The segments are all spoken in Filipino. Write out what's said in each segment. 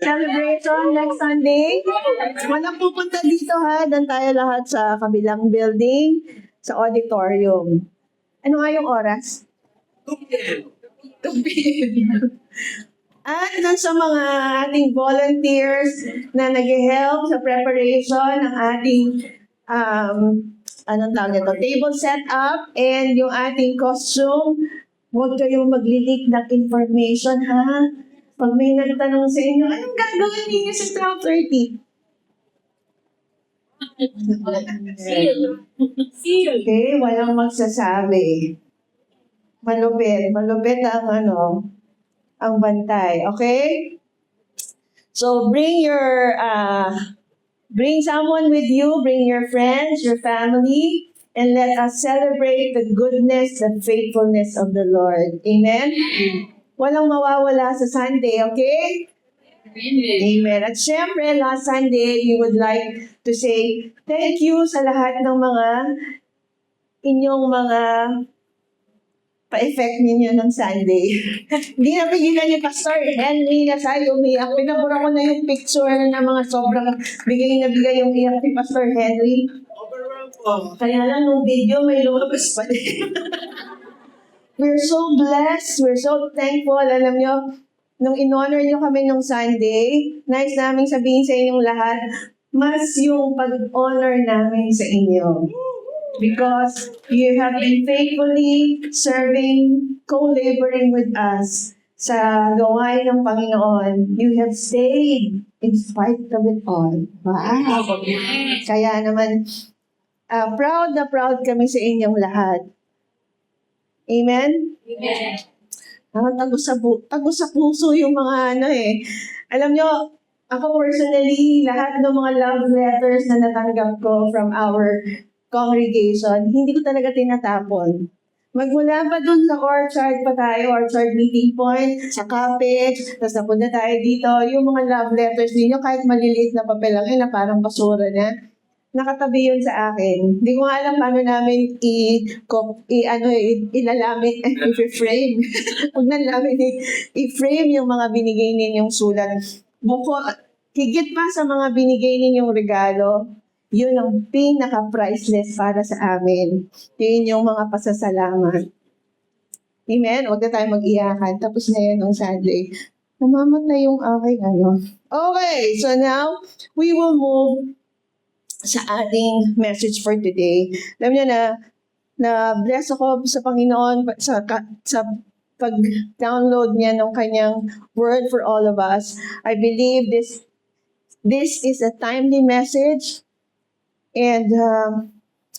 celebration next Sunday. Walang pupunta dito ha. Dan tayo lahat sa kabilang building, sa auditorium. Ano nga yung oras? 2 p.m. At dun sa mga ating volunteers na nag-help sa preparation ng ating anong tawag ito? Table setup and yung ating costume. Huwag kayong mag-leak ng information, ha? Pag may nagtanong sa inyo, anong gagawin ninyo sa 12:30? Okay, walang magsasabi. Malupit ang bantay, okay? So bring someone with you, bring your friends, your family, and let us celebrate the goodness and faithfulness of the Lord. Amen? Walang mawawala sa Sunday, okay? Amen. At syempre, last Sunday, we would like to say thank you sa lahat ng inyong mga pa-effect ninyo ng Sunday. Hindi na pigilan ni Pastor Henry na sa'yo umiyak. Pinabura ko na yung picture ng mga sobrang bigay na bigay yung iyak ni Pastor Henry. Overwhelmed po. Kaya lang nung video may lumabas pa din. We're so blessed. We're so thankful. Alam nyo, nung in-honor nyo kami nung Sunday, nice naming sabihin sa inyong lahat, mas yung pag-honor namin sa inyo. Because you have been faithfully serving, co-laboring with us sa gawain ng Panginoon. You have stayed in spite of it all. Wow! Kaya naman, proud na proud kami sa inyong lahat. Amen? Amen. Tagos sa puso yung mga Alam nyo, ako personally, lahat ng mga love letters na natanggap ko from our congregation, hindi ko talaga tinatapon. Magmula pa dun sa orchard meeting point, sa cottage, tapos napunta tayo dito, yung mga love letters ninyo, kahit maliliit na papel lang na parang basura na, nakatabi yun sa akin. Hindi ko nga alam paano namin i-frame. Huwag na namin i-frame yung mga binigay ninyong sulat. Higit pa sa mga binigay ninyong regalo, yun ang pinaka-priceless para sa amin. Yun yung mga pasasalamat. Amen? Huwag na tayo mag-iyakan. Tapos na yun ng Sunday. Namamatay yung aking Okay, so now, we will move sa ating message for today. Alam niyo na bless ako sa Panginoon sa pag-download niya ng kanyang word for all of us. I believe this is a timely message. And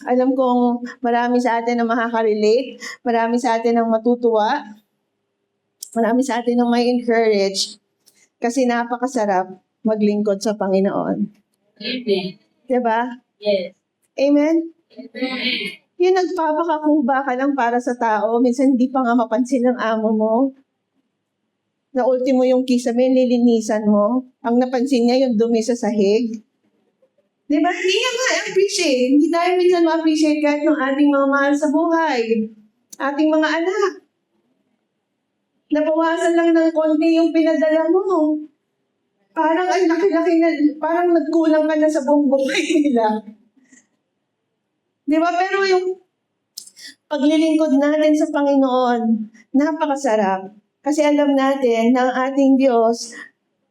alam kong marami sa atin ang makaka-relate, marami sa atin ang matutuwa, marami sa atin ang may encourage, kasi napakasarap maglingkod sa Panginoon. Amen. Diba? Yes. Amen? Amen. Yung nagpapakakuba ka lang para sa tao, minsan hindi pa nga mapansin ng amo mo. Na ultimo yung kisame, lilinisan mo. Ang napansin niya yung dumi sa sahig. Diba? Hindi nga ma-appreciate. Hindi tayo minsan ma-appreciate kahit ng ating mga mahal sa buhay. Ating mga anak. Nabawasan lang ng konti yung pinadala mo. Parang ay laki-laki na, parang nagkulang ka na sa buong buhay nila. Diba? Pero yung paglilingkod natin sa Panginoon, napakasarap. Kasi alam natin na ang ating Diyos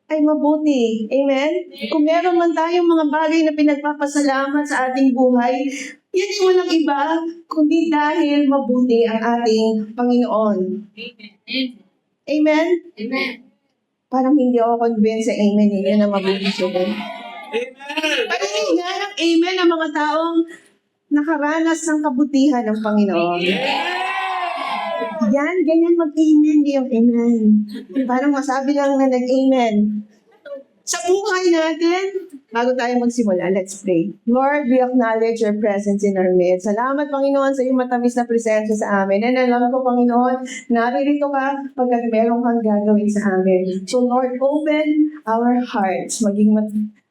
ay mabuti. Amen? Kung meron man tayong mga bagay na pinagpapasalamat sa ating buhay, yan yung walang iba, kundi dahil mabuti ang ating Panginoon. Amen? Amen. Parang hindi ako convinced sa amen ninyo na mabuti siya. Amen! Panindigan ng amen ang mga taong nakaranas ng kabutihan ng Panginoon. Yan, ganyan mag-amen, di yung amen. Parang masabi lang na nag-amen. Sa buhay natin, bago tayo magsimula, let's pray. Lord, we acknowledge your presence in our midst. Salamat, Panginoon, sa iyong matamis na presensya sa amin. And alam ko, Panginoon, naririto ka pagkat meron kang gagawin sa amin. So Lord, open our hearts, maging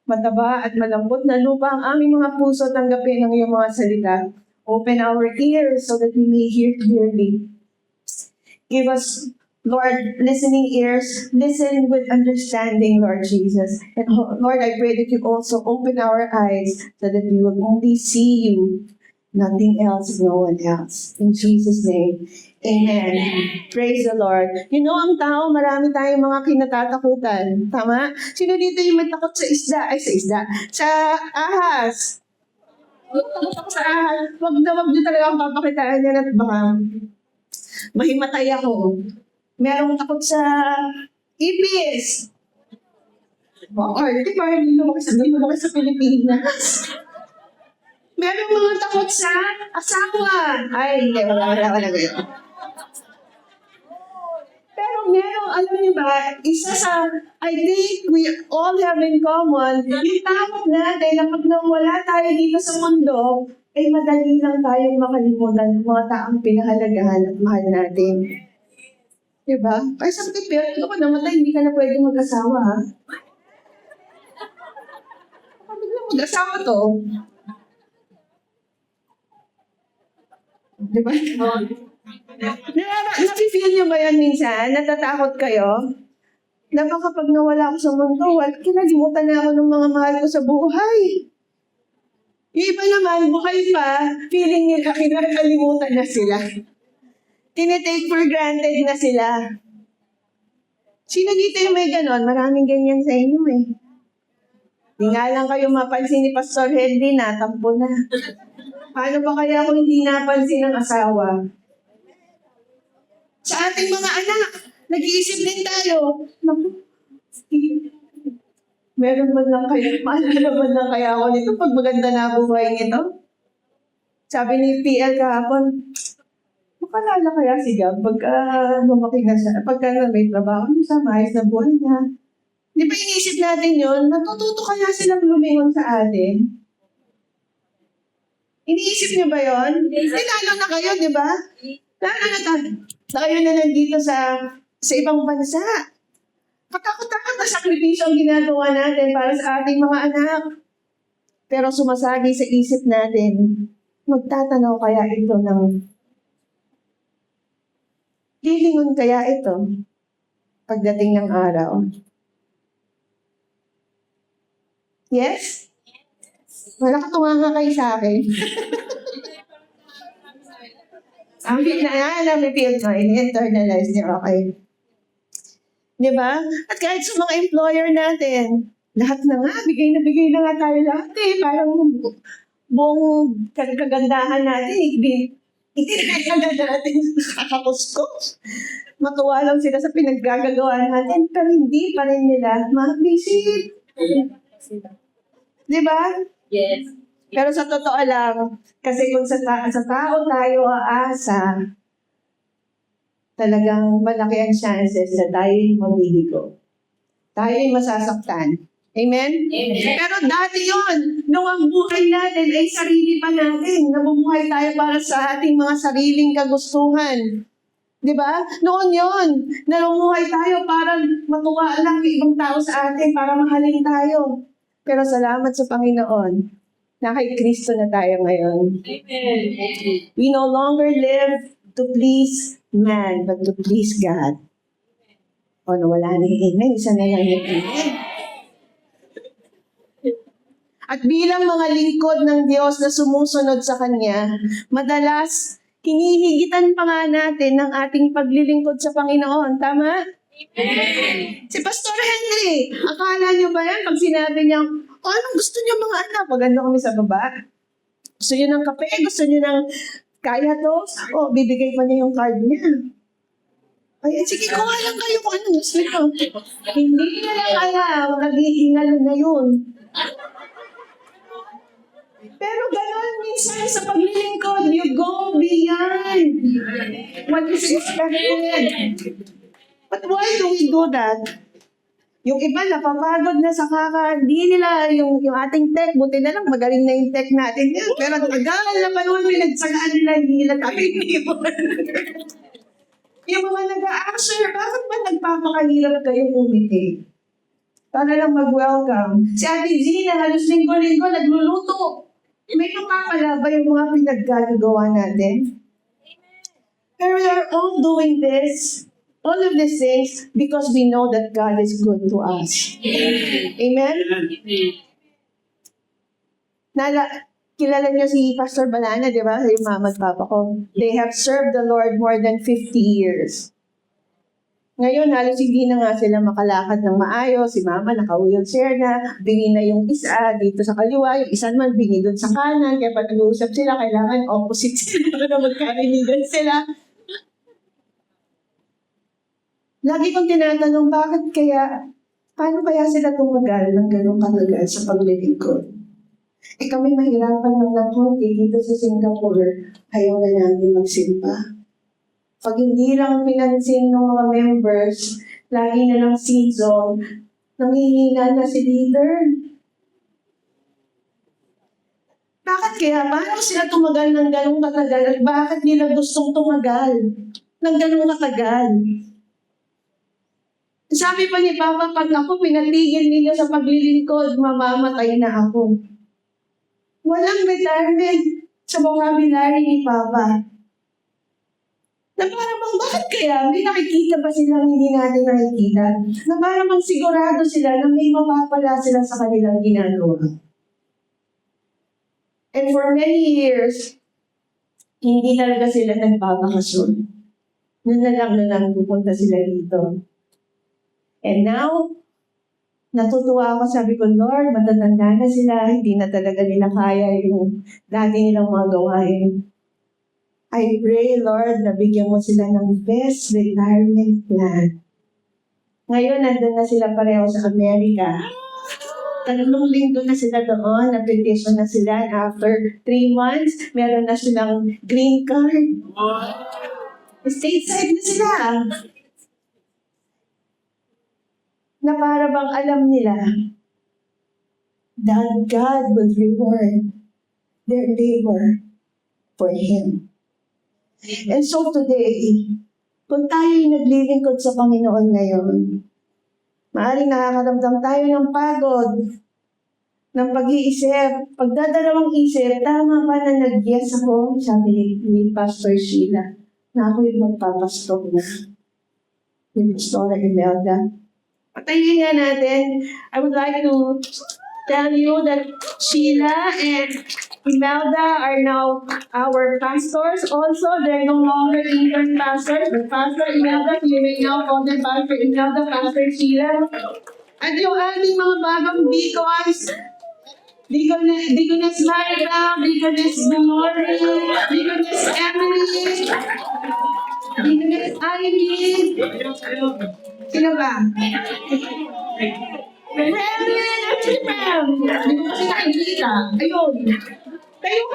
mataba at malambot na lupa ang aming mga puso, tanggapin ang iyong mga salita. Open our ears so that we may hear clearly. Give us Lord, listening ears, listen with understanding, Lord Jesus. And Lord, I pray that you also open our eyes so that we will only see you, nothing else, no one else. In Jesus' name, amen. Praise the Lord. You know, ang tao, marami tayong mga kinatatakutan. Tama? Sino dito yung may takot sa isda? Ay, sa isda. Sa ahas. Takot ako sa ahas. Wag niyo talaga ang papakitaan yan at baka mahimatay ako. Merong takot sa ipis. Di ba, hindi lumaki sa Pilipinas. Merong mga takot sa asawa. Ay, hindi, wala yun. Pero merong, alam niyo ba, isa sa, I think we all have in common, yung takot natin na pag nawala tayo dito sa mundo, ay madali lang tayong makalimutan ng mga taong pinahalagahan at mahal natin. Diba? Kaya sabi ko, pero kung namatay, hindi ka na pwede mag-asawa, ha? Kapag biglang mag-asawa to, diba? Nafe-feel niyo ba yan minsan? Natatakot kayo? Na baka pag nawala ako sa mundo, kinalimutan na ako ng mga mahal ko sa buhay. Yung iba naman, buhay pa, feeling nila kinakalimutan na sila. Tinitake for granted na sila. Sino dito yung may ganon? Maraming ganyan sa inyo eh. Di nga lang kayo mapansin ni Pastor Henry, natampo na. Paano ba kaya kung hindi napansin ng asawa? Sa ating mga anak, nag-iisip din tayo. Naku, meron man lang kayo, maalala man lang kaya ako nito pag maganda na buhay nito. Sabi ni PL kahapon, makalala kaya si Gab pagka lumaki na siya, pagka may trabaho niya sa maayos na buhay niya. Di ba iniisip natin yun? Natututo kaya silang lumingon sa atin? Iniisip niyo ba yun? Lalo na kayo, di ba? Lalo na kayo na nandito sa ibang bansa. Katakot-takot na sakripisyo ang ginagawa natin para sa ating mga anak. Pero sumasagi sa isip natin, magtatanaw kaya ito ng lilingon kaya ito pagdating ng araw? Yes? Wala ka tumanga kayo sa akin. Ang feel ko, in-internalize niya, okay. Di ba? At kahit sa mga employer natin, lahat na nga, bigay na nga tayo lahat eh. Parang buong kagandahan natin, itinaganda natin kakakuskos. Matuwa lang sila sa pinaggagawa natin, pero hindi pa rin nila ma-appreciate. Di ba? Yes. Pero sa totoo lang, kasi kung sa tao tayo aasa, talagang malaki ang chances na tayo'y mabibigo. Tayo'y masasaktan. Amen? Amen. Pero dati yon, nung ang buhay natin ay sarili pa natin. Namumuhay tayo para sa ating mga sariling kagustuhan. Di ba? Noon yon, namumuhay tayo para matuwa lang yung ibang tao sa atin, para mahalin tayo. Pero salamat sa Panginoon, na kay Kristo na tayo ngayon. Amen. We no longer live to please man, but to please God. O, nawala na yung amen. Isa na lang yung amen. At bilang mga lingkod ng Diyos na sumusunod sa Kanya, madalas, hinihigitan pa nga natin ng ating paglilingkod sa Panginoon. Tama? Amen. Si Pastor Henry, akala niyo ba yan pag sinabi niya, anong gusto niyo mga anak? Maganda kami sa baba. Gusto niyo ng kape? Gusto niyo ng kaya toast? O, bibigay pa niya yung card niya. Ay, sige, kuha lang kayo kung anong gusto niyo. Hindi na lang alam, naghihingal na yun. Pero gano'n minsan sa paglilingkod, you go beyond what is expected. But why do we do that? Yung iba napapagod na sa hindi nila yung ating tech, buti na lang magaling na yung tech natin yan. Pero tagal na pa naman pinagsagaan nila, hindi nila tayo iniwan. Yung mga nag-a-usher, bakit ba nagpapakahirap kayong umiti? Para lang mag-welcome. Si Ate Gina, halos linggo-linggo, nagluluto. May napapala ba yung mga pinaggagawa natin? Pero we are all doing this All of these things because we know that God is good to us. Amen? Kilala niyo si Pastor Balana, di ba? Yung mama at papa ko. They have served the Lord more than 50 years. Ngayon, halos hindi na nga sila makalakad ng maayos. Si mama naka-wheelchair na. Bingi na yung isa dito sa kaliwa. Yung isa naman bingi doon sa kanan. Kaya pag nag-uusap sila, kailangan opposite sila para magkarinigan sila. Lagi kong tinatanong, paano kaya sila tumagal ng ganong katagal sa paglilingkod? Kami mahirapan lang ng konti dito sa Singapore, ayaw na namin magsimba. Pag hindi lang pinansin ng mga members, lagi na lang season, nangihina na si leader. Bakit kaya? Paano sila tumagal ng ganong katagal? At bakit nila gustong tumagal ng ganong katagal? Sabi pa ni Papa, pag ako pinatigil ninyo sa paglilingkod, mamamatay na ako. Walang retirement sa vocabulary ni Papa. Na parang bakit kaya? May nakikita ba silang hindi natin nakikita? Na parang sigurado sila na may mapapala sila sa kanilang ginagawa. And for many years, hindi talaga sila nagpapakasyon. Na lang pupunta sila dito. And now, natutuwa ako, sabi ko, Lord, matatanda na sila, hindi na talaga nila kaya yung dati nilang mga gawain. I pray, Lord, na bigyan mo sila ng best retirement plan. Ngayon, nandun na sila pareho sa Amerika. 3 linggo na sila doon, na-petition na sila. After 3 months, meron na silang green card. Stateside na sila. Na para bang alam nila that God will reward their labor for Him. And so today, kung tayo'y naglilingkod sa Panginoon ngayon, maaaring nakakaramdam tayo ng pagod, ng pag-iisip, pagdadalawang isip, tama ba na nag-yes ako, sabi ni Pastor Sheila, na ako'y magpapastog na. Ni Pastora Imelda. Patayin nga natin. I would like to tell you that Sheila and Imelda are now our pastors. Also, they're no longer intern pastors, but Pastor Imelda, you may now call them Pastor Imelda, Pastor Sheila. At yung ating mga bagong deacons, Deaconess Maribel, Deaconess Glory, Deaconess Emily, Deaconess Ivy. Sino ba? Reverend at Reverend. Hindi ko kasi nakikita. Ayun. Kayo.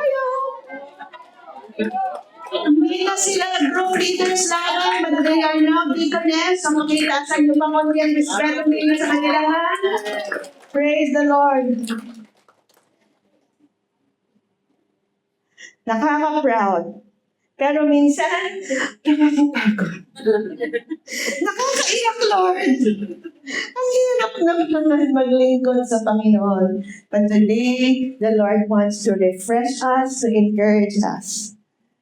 Hindi na sila group leaders lamang, but they are now deaconess. So makita sa inyo pa kung yung respeto ninyo sa kanila, ha? Praise the Lord. Nakaka-proud. Pero minsan, nakakapagod. Nakakaiyak, Lord. Ang hirap naman maglingkod sa Panginoon. But today, the Lord wants to refresh us, to encourage us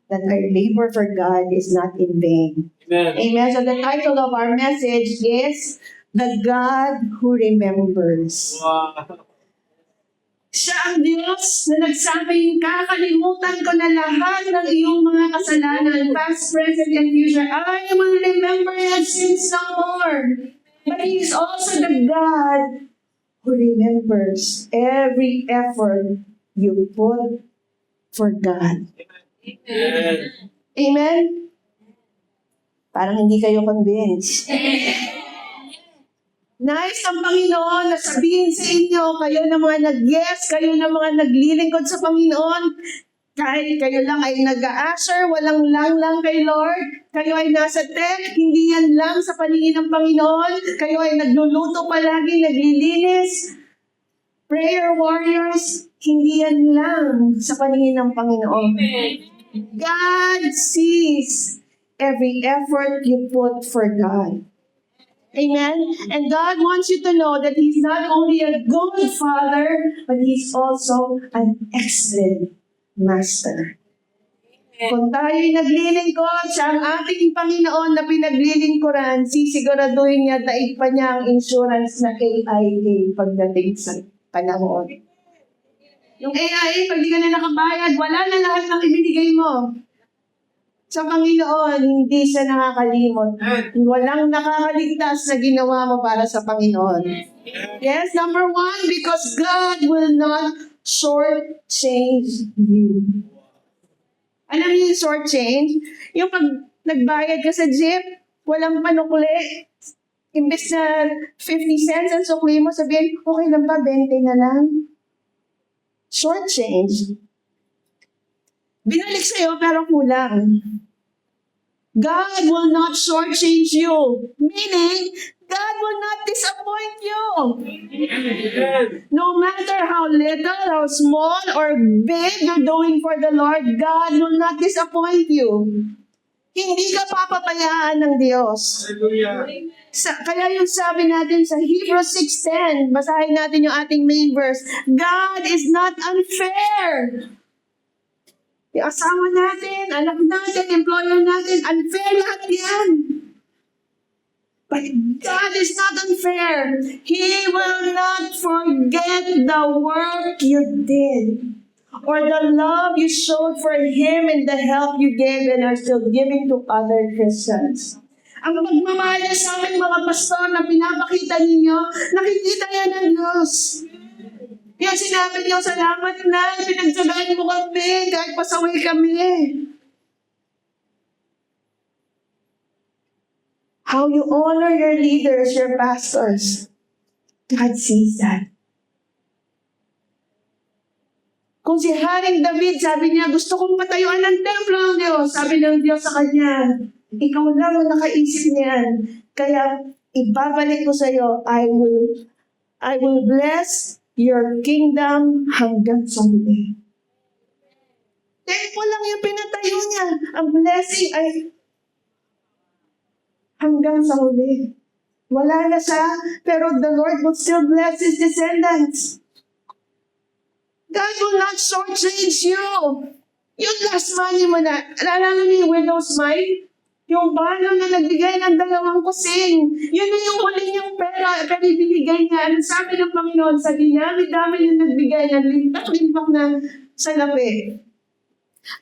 that our labor for God is not in vain. Amen. Amen. So the title of our message is The God Who Remembers. Wow. Siya ang Diyos na nagsabing, kakalimutan ko na lahat ng iyong mga kasalanan, past, present, and future. I will remember your sins no more. But He is also the God who remembers every effort you put for God. Amen. Amen? Parang hindi kayo convinced. Nais ng Panginoon na sabihin sa inyo, kayo na mga nag-yes, kayo na mga naglilingkod sa Panginoon, kahit kayo lang ay nag-a-usher, walang lang kay Lord, kayo ay nasa tech, hindi yan lang sa paningin ng Panginoon, kayo ay nagluluto palagi, naglilinis, prayer warriors, hindi yan lang sa paningin ng Panginoon. God sees every effort you put for God. Amen? And God wants you to know that He's not only a good Father, but He's also an excellent Master. Kung tayo'y naglilingkod sa ang ating Panginoon na pinaglilingkuran, sisiguraduhin niya daig pa niya ang insurance na AIA pagdating sa panahon. Yung AIA, pag di ka na nakabayad, wala na lahat ng ibinigay mo. Sa Panginoon, hindi siya nakakalimot. Walang nakakaligtas na ginawa mo para sa Panginoon. Yes, number one, because God will not shortchange you. Alam niyo yung shortchange? Yung pag nagbayad ka sa jeep, walang panukli. Imbes na 50 cents ang sukli mo, sabihin, okay lang ba, 20 na lang? Shortchange. Binalik sa'yo pero kulang. God will not shortchange you. Meaning, God will not disappoint you. No matter how little, how small, or big you're doing for the Lord, God will not disappoint you. Hindi ka papabayaan ng Diyos. Kaya yung sabi natin sa Hebrews 6:10, basahin natin yung ating main verse, God is not unfair. Yung asawa natin, anak natin, employer natin, unfair lahat yan. But God is not unfair. He will not forget the work you did or the love you showed for Him and the help you gave and are still giving to other Christians. Ang pagmamahal niya sa aming mga pastor na pinapakita ninyo, nakikita yan ng Diyos. Yung sinabi niyo, salamat na, pinagsagaan mo kami, kahit pasaway kami. How you honor your leaders, your pastors. God sees that. Kung si Haring David, sabi niya, gusto kong patayuan ng templo ng Diyos. Sabi ng Diyos sa kanya, ikaw lang ang nakaisip niyan. Kaya ibabalik ko sa iyo, I will bless your kingdom hanggang sa huli. Temple lang yung pinatayo niya. Ang blessing ay hanggang sa huli. Wala na siya, pero the Lord will still bless His descendants. God will not shortchange you. Yung last money mo na, alala niyo yung widow's mite? Yung balo na nagbigay ng 2 kusing. Yun na yung huli niyang pera, pero ibinigay niya. Ano sabi ng Panginoon? Sa dinami-dami na nagbigay ng limpak-limpak na salapi.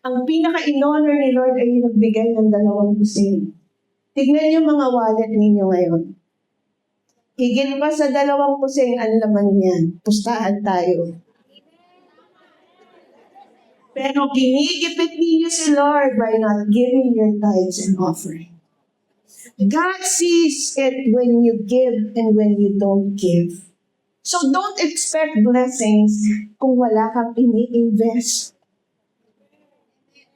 Ang pinaka-in-honor ni Lord ay yung nagbigay ng 2 kusing. Tignan niyo mga wallet ninyo ngayon. Higit pa sa 2 kusing ang laman niyan. Pustahan tayo. Pero ginigipit ninyo si Lord by not giving your tithes and offering. God sees it when you give and when you don't give. So don't expect blessings kung wala kang ini-invest.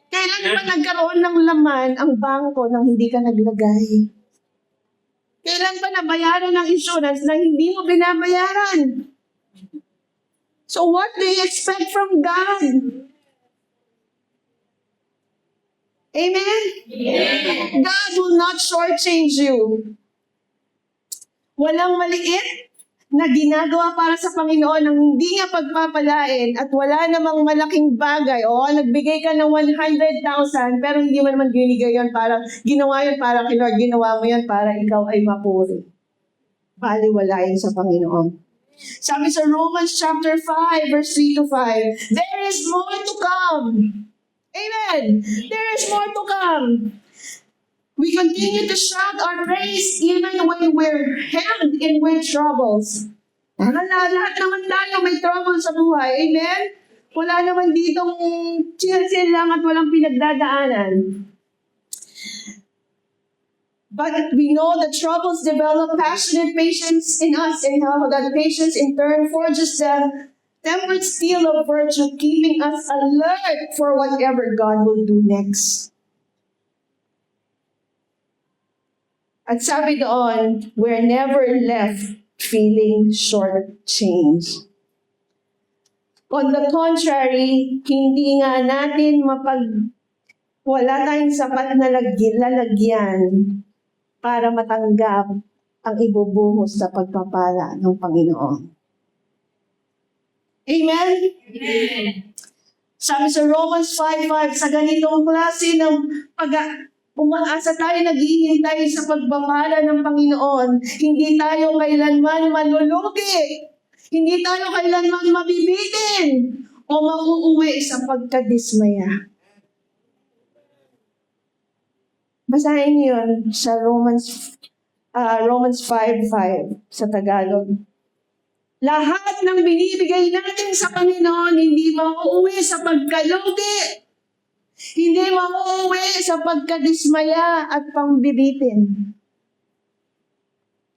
Kailan ba nagkaroon ng laman ang bangko nang hindi ka naglagay? Kailan ba nabayaran ng insurance na hindi mo binabayaran? So what do you expect from God? Amen? Amen. God will not shortchange you. Walang maliit na ginagawa para sa Panginoon ang hindi niya pagpapalain at wala namang malaking bagay. O, nagbigay ka ng 100,000 pero hindi mo naman binigay yun para, ginawa yun para kay Lord, ginawa mo yun para ikaw ay mapuri. Baliwala yun sa Panginoon. Sabi sa Romans chapter 5, verse 3 to 5, there is more to come. Amen. There is more to come. We continue to shout our praise even when we're held in with troubles. Lahat naman tayo may trouble sa buhay. Amen? Wala naman ditong chill-chill lang at walang pinagdadaanan. But we know that troubles develop passionate patience in us and how that patience in turn forges the tempered steel of virtue, keeping us alert for whatever God will do next. At sabi doon, we're never left feeling shortchanged. On the contrary, hindi nga natin wala tayong sapat na lalagyan para matanggap ang ibubuhos sa pagpapala ng Panginoon. Amen? Amen. Sabi sa Romans 5:5, sa ganitong klase ng umaasa tayo, naghihintay sa pagpapala ng Panginoon. Hindi tayo kailanman malulugi. Hindi tayo kailanman mabibitin o mauuwi sa pagkadismaya. Basahin niyo yun sa Romans 5:5 sa Tagalog. Lahat ng binibigay natin sa Panginoon, hindi mauuwi sa pagkalugi. Hindi mauuwi sa pagkadismaya at pangbibitin.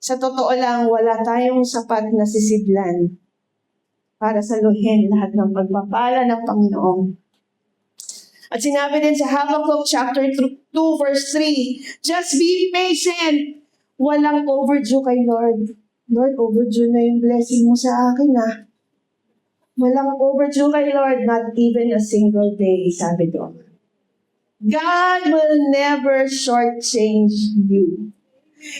Sa totoo lang, wala tayong sapat na sisidlan para saluhin lahat ng pagpapala ng Panginoon. At sinabi din sa Habakkuk chapter 2 verse 3, just be patient. Walang overdue kay Lord. Lord, overdue na yung blessing mo sa akin Walang overdue kay Lord, not even a single day, sabi doon. God will never shortchange you.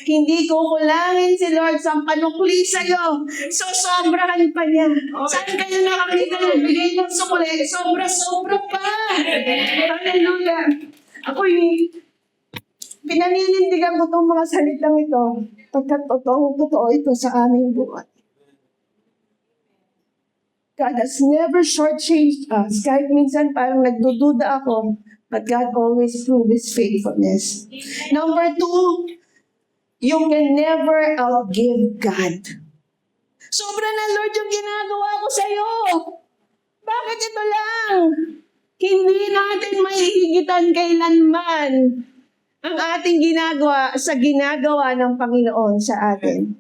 Hindi kukulangin si Lord sa panukli sa'yo. So, sobrahan pa niya. Saan kayo nakakita ng bigay ng sukli? Sobra-sobra pa. Hallelujah. Ako'y pinaninindigan ko itong mga salitang ito. Pagkat totoo ito sa aming buhay. God has never shortchanged us. Kahit minsan parang nagdududa ako, but God always proves His faithfulness. Number 2, you can never outgive God. Sobra na, Lord, yung ginagawa ko sa'yo. Bakit ito lang? Hindi natin maihigitan kailanman ang ating ginagawa sa ginagawa ng Panginoon sa atin.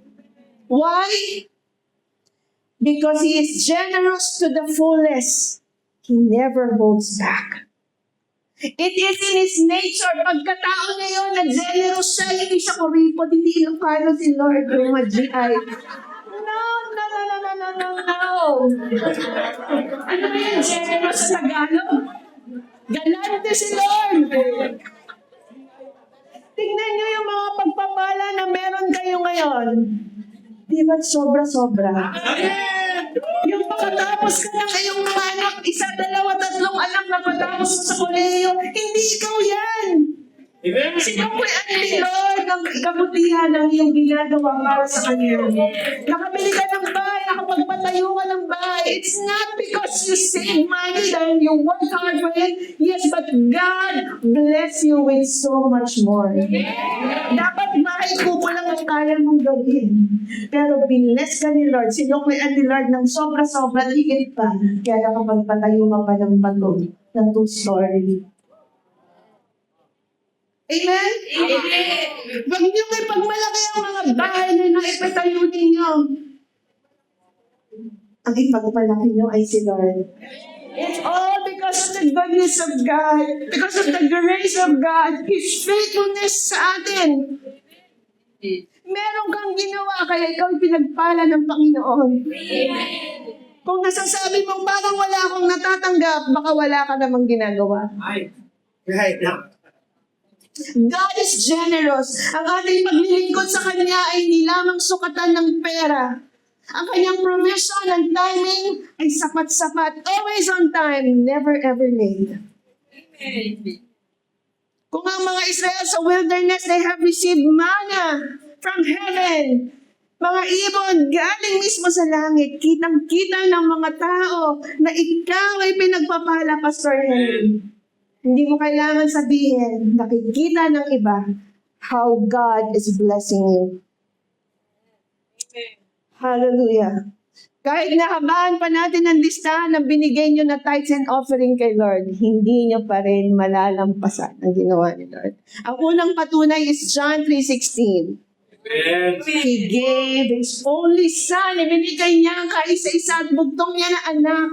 Why? Because He is generous to the fullest. He never holds back. It is in His nature. Pagkatao niya yun, na generous siya, hindi siya kuripot, hindi Ilocano si Lord, yung mag-GI. No. Ano ba yung generous sa Tagalog? Galante si Lord. Tingnan niyo yung mga pagpapala na meron kayo ngayon. Di ba sobra-sobra? Yung pagkatapos ka ng iyong mga anak, 1, 2, 3 anak na patapos sa kolehiyo, hindi ikaw yan. Sinukuyan ni Lord ang kabutihan ng iyong ginagawa para sa Kanya. Nakabili ka ng bahay, nakapagpatayo ka ng bahay. It's not because you save money and you work hard for it. Yes, but God bless you with so much more. Dapat maikupo lang ang kaya mong gawin. Pero binless ka ni Lord, sinukuyan ni Lord ng sobra-sobra, higit pa. Kaya nakapagpatayo ka pa ng bago ng 2-story. Amen? Amen. Huwag niyo may pagmalaki ang mga bahay na naipatayo ninyo. Ang ipagmalaki niyo ay si Lord. It's all because of the goodness of God, because of the grace of God, His faithfulness sa atin. Meron kang ginawa, kaya ikaw pinagpala ng Panginoon. Kung nasasabi mong parang wala akong natatanggap, baka wala ka namang ginagawa. Right. God is generous. Ang ating paglilingkod sa Kanya ay hindi lamang sukatan ng pera. Ang Kanyang provision and timing ay sapat-sapat. Always on time, never ever late. Kung ang mga Israel sa wilderness, they have received manna from heaven. Mga ibon, galing mismo sa langit, kitang-kita ng mga tao na ikaw ay pinagpapala, Pastor Henry. Hindi mo kailangan sabihin, nakikita ng iba, how God is blessing you. Hallelujah. Kahit nahabaan pa natin ang listahan na binigay nyo na tithes and offering kay Lord, hindi nyo pa rin malalampasan ang ginawa ni Lord. Ang unang patunay is John 3:16. He gave His only Son. Ibinigay niya ang kaisa-isa at bugtong niya na anak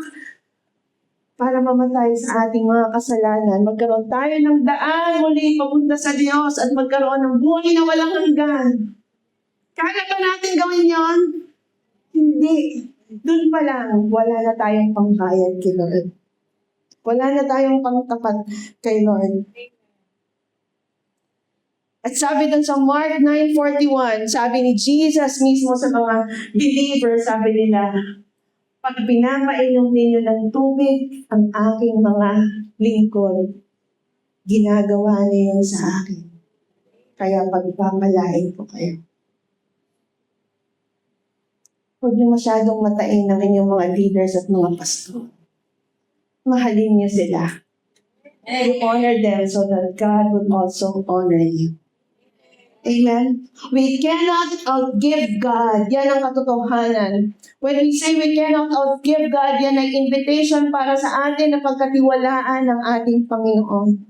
para mamatay sa ating mga kasalanan. Magkaroon tayo ng daan muli papunta sa Diyos at magkaroon ng buhay na walang hanggan. Kaya ba natin gawin yon? Hindi. Doon pa lang, wala na tayong pangbayad kay Lord. Wala na tayong pangtapat kay Lord. At sabi dun sa Mark 9:41, sabi ni Jesus mismo sa mga believers, sabi nila, Pag pinapainom ninyo ng tubig ang aking mga lingkod, ginagawa niyo yun sa akin. Kaya pagpapalain ko kayo. Huwag niyo masyadong matain ang inyong mga leaders at mga pastor. Mahalin niyo sila. You honor them so that God would also honor you. Amen? We cannot outgive God. Yan ang katotohanan. When we say we cannot outgive God, yan ay invitation para sa atin na pagkatiwalaan ng ating Panginoon.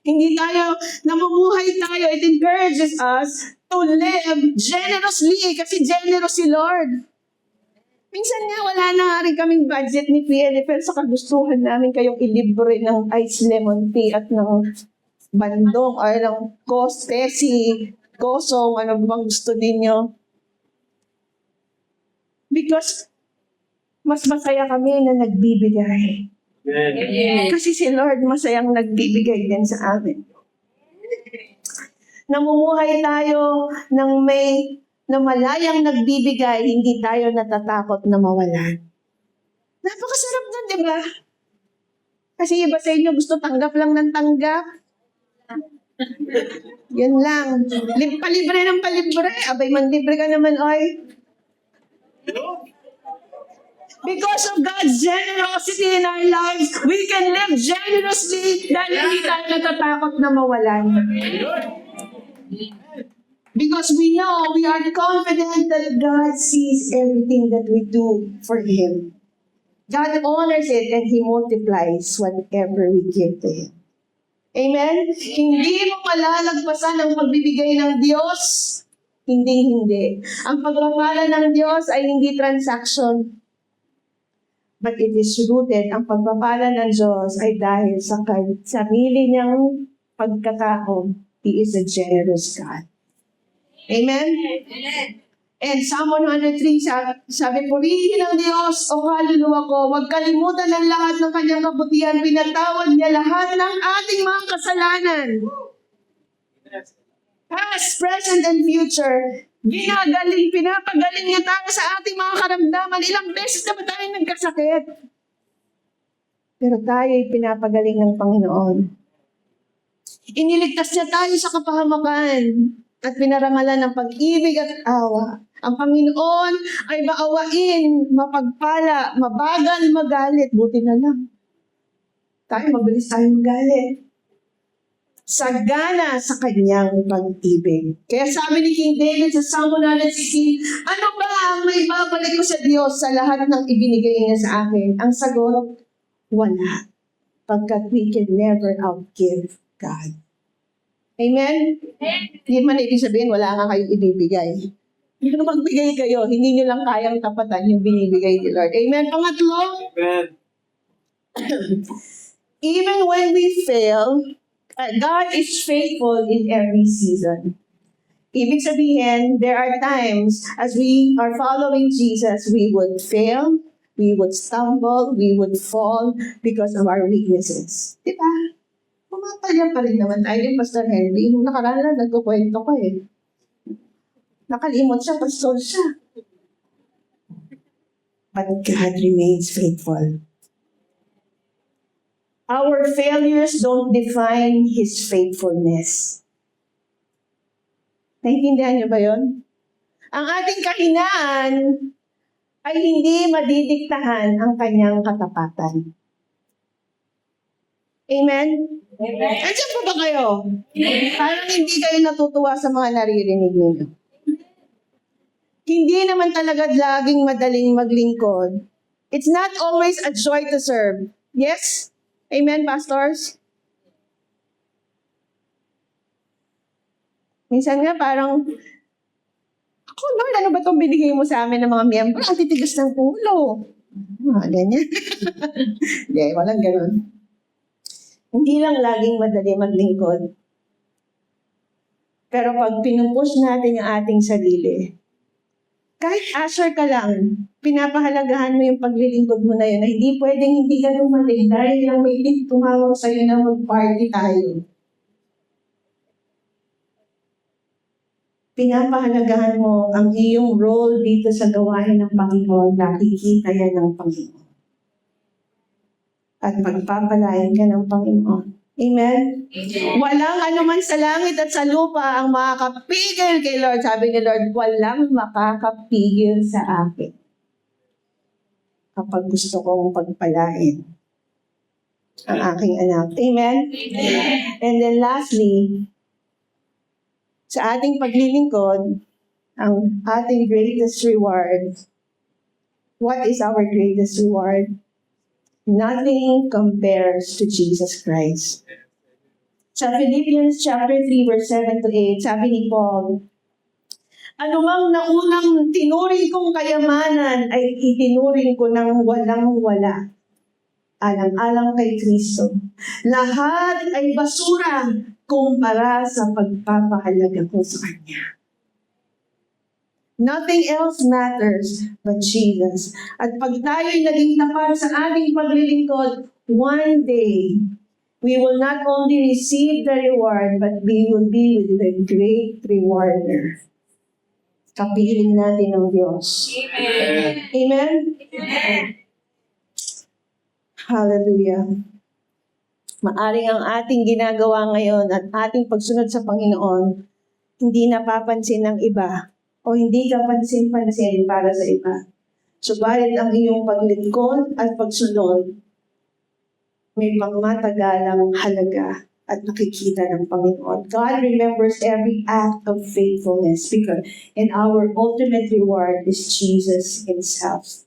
Hindi tayo, namumuhay tayo, it encourages us to live generously kasi generous si Lord. Minsan nga, wala na nga rin kaming budget ni PNF, pero sa kagustuhan namin kayong ilibre ng ice lemon tea at ng bandong or ng kostesi, kosong, ano bang gusto ninyo. Because mas masaya kami na nagbibigay. Amen. Kasi si Lord masayang nagbibigay din sa amin. Namumuhay tayo ng may na malayang nagbibigay, hindi tayo natatakot na mawalan. Napakasarap nun, di ba? Kasi iba sa inyo gusto tanggap lang ng tanggap. Yan lang. Palibre ng palibre. Abay, manlibre ka naman, oy. Because of God's generosity in our lives, we can live generously dahil hindi tayo natatakot na mawalan. Because we know, we are confident that God sees everything that we do for Him. God honors it and He multiplies whatever we give to Him. Amen? Hindi mo malalagpasan ang pagbibigay ng Diyos. Hindi. Ang pagpapala ng Diyos ay hindi transaction. But it is rooted, ang pagpapala ng Diyos ay dahil sa sarili niyang pagkatao. He is a generous God. Amen? And Psalm 103, sabi, purihin ang Diyos, o kaluluwa ko, huwag kalimutan ang lahat ng kanyang kabutihan, pinatawad niya lahat ng ating mga kasalanan. Past, present, and future, pinapagaling niya tayo sa ating mga karamdaman. Ilang beses na ba tayo nagkasakit? Pero tayo'y pinapagaling ng Panginoon. Iniligtas niya tayo sa kapahamakan at pinarangalan ng pag-ibig at awa. Ang Panginoon ay maawain, mapagpala, mabagal, magalit. Buti na lang. Tayo, mabilis tayo magalit. Sagana sa kanyang pag-ibig. Kaya sabi ni King David sa Psalm 116, ano ba ang may babalik ko sa Diyos sa lahat ng ibinigay niya sa akin? Ang sagot, wala. Pagkat we can never outgive God. Amen? Hindi man ibig sabihin, wala nga kayong ibibigay. Pero magbigay kayo, hindi nyo lang kayang tapatan yung binibigay ni Lord. Amen? Pangatlo, Amen. even when we fail, God is faithful in every season. Ibig sabihin, there are times as we are following Jesus, we would fail, we would stumble, we would fall because of our weaknesses. Diba? Pumapalya pa rin naman tayo yung Pastor Henry. Nung nakaraan na, nagkukwento ko eh. Nakalimot siya, pastor siya. But God remains faithful. Our failures don't define His faithfulness. Naintindihan niyo ba yun? Ang ating kahinaan ay hindi madidiktahan ang kanyang katapatan. Amen? Amen. Andiyan po ba kayo? Parang hindi kayo natutuwa sa mga naririnig ninyo. Hindi naman talaga laging madaling maglingkod. It's not always a joy to serve. Yes? Amen, pastors? Minsan nga parang, ako Lord, ano ba itong binigay mo sa amin ng mga miyembro? Ang titigas ng pulo. Ganyan. Hindi, walang ganun. Hindi lang laging madali maglingkod. Pero pag pinupush natin yung ating sarili, kahit usher ka lang, pinapahalagahan mo yung paglilingkod mo na yun, na hindi pwedeng hindi ka dumating dahil lang may tumawag sa'yo na mag-party tayo. pinapahalagahan mo ang iyong role dito sa gawain ng Panginoon, nakikita yan ng Panginoon. At pagpapalain ka ng Panginoon. Amen? Walang anuman sa langit at sa lupa ang makakapigil kay Lord. Sabi ni Lord, walang makakapigil sa akin kapag gusto kong pagpalain ang aking anak. Amen? And then lastly, sa ating paglilingkod, ang ating greatest reward. What is our greatest reward? Nothing compares to Jesus Christ. Sa Philippians chapter 3, verse 7 to 8, sabi ni Paul, anumang naunang tinuring kong kayamanan ay itinuring ko ng walang-wala. Alang-alang kay Kristo. Lahat ay basura kumpara sa pagpapahalaga ko sa Kanya. Nothing else matters but Jesus. At pag tayo'y naging tapat sa ating paglilingkod, one day, we will not only receive the reward, but we will be with the great rewarder. Kapiling natin ng Diyos. Amen. Amen? Amen. Hallelujah. Maaring ang ating ginagawa ngayon at ating pagsunod sa Panginoon, hindi napapansin ng iba o hindi ka pansin-pansin para sa iba. Subalit ang iyong paglingkod at pagsunod, may pangmatagalang halaga at nakikita ng Panginoon. God remembers every act of faithfulness because and our ultimate reward is Jesus Himself.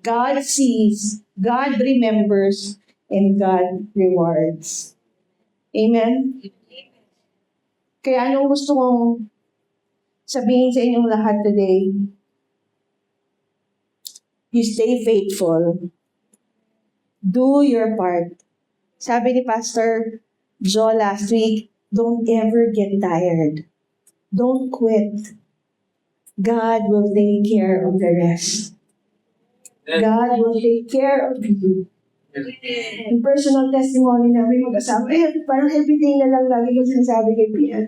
God sees, God remembers, and God rewards. Amen? Kaya anong gusto kong sabihin sa inyong lahat today? You stay faithful. Do your part. Sabi ni Pastor Joe last week, don't ever get tired. Don't quit. God will take care of the rest. God will take care of you. Yung personal testimony namin mag-asawa, parang everything na lang lagi ko sinasabi kay Pia.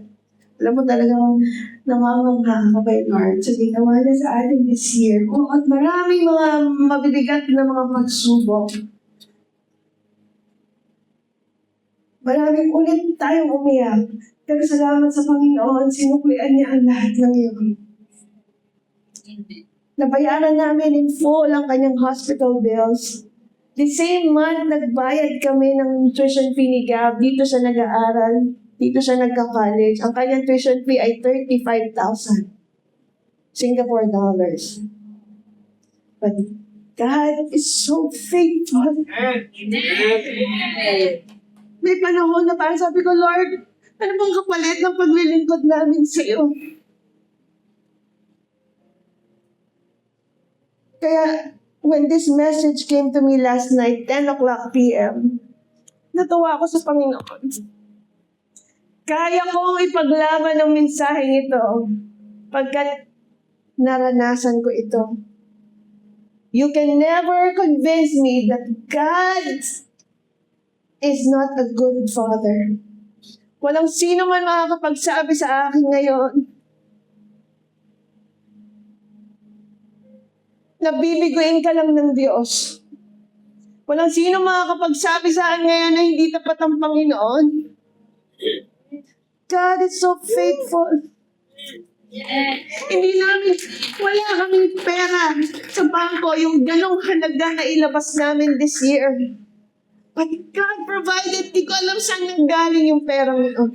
Alam mo talagang namamangha ako kay Lord sa ginawa niya sa atin this year. At maraming mga mabibigat na mga pagsubok. Maraming ulit tayong umiyak. Pero salamat sa Panginoon, sinuklian niya ang lahat ng iyon. Nabayaran namin in full ang kanyang hospital bills. The same month, nagbayad kami ng tuition fee ni Gab. Dito siya nag-aaral. Dito siya nagka-college. Ang kanyang tuition fee ay 35,000 Singapore dollars. But God is so faithful. May panahon na parang sabi ko, Lord, ano bang kapalit ng paglilingkod namin sa iyo? Kaya, when this message came to me last night, 10 o'clock p.m., natuwa ako sa Panginoon. Kaya kong ipaglaban ng mensaheng ito pagkat naranasan ko ito. You can never convince me that God is not a good father. Walang sino man makakapagsabi sa akin ngayon na bibiguin ka lang ng Diyos. Walang sino makakapagsabi sa akin ngayon na hindi tapat ang Panginoon. God is so faithful. Hindi namin, wala kaming pera sa bangko, yung ganong halaga na ilabas namin this year. But God provided, di ko alam saan nanggaling yung perang ito.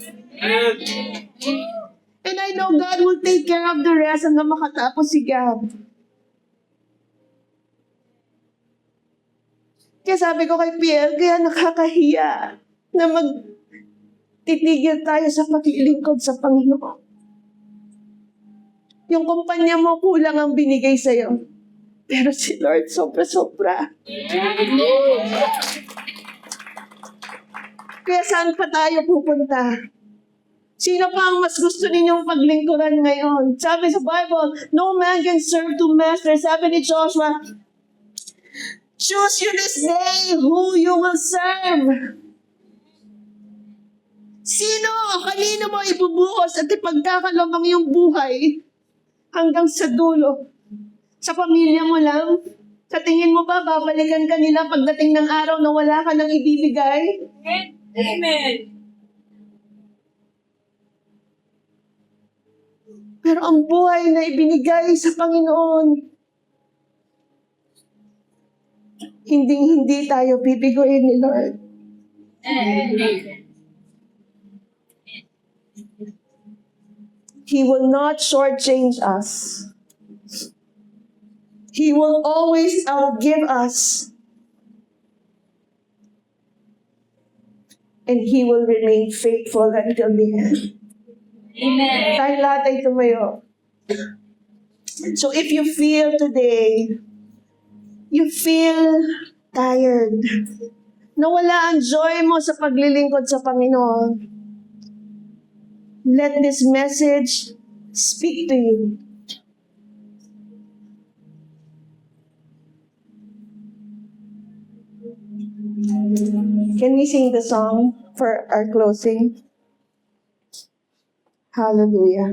And I know God will take care of the rest hanggang makatapos si Gab. Kaya sabi ko kay Pierre, kaya nakakahiya na magtitigil tayo sa paglilingkod sa Panginoon. Yung kumpanya mo, kulang ang binigay sa'yo. Pero si Lord, sobra-sobra. Kaya saan pa tayo pupunta? Sino pa ang mas gusto ninyong paglingkuran ngayon? Sabi sa Bible, no man can serve two masters. Sabi ni Joshua, choose you this day who you will serve. Sino o kanino mo ibubuhos at ipagkakaloob ang iyong buhay hanggang sa dulo? Sa pamilya mo lang? Sa tingin mo ba, babalikan ka nila pagdating ng araw na wala ka nang ibibigay? Amen. Pero ang buhay na ibinigay sa Panginoon, hindi tayo bibiguin ni Lord. He will not shortchange us. He will always outgive us. And He will remain faithful until the end. Amen. Tayo lahat ay tumayo. So if you feel today, you feel tired, nawala ang joy mo sa paglilingkod sa Panginoon, let this message speak to you. Can we sing the song for our closing? Hallelujah.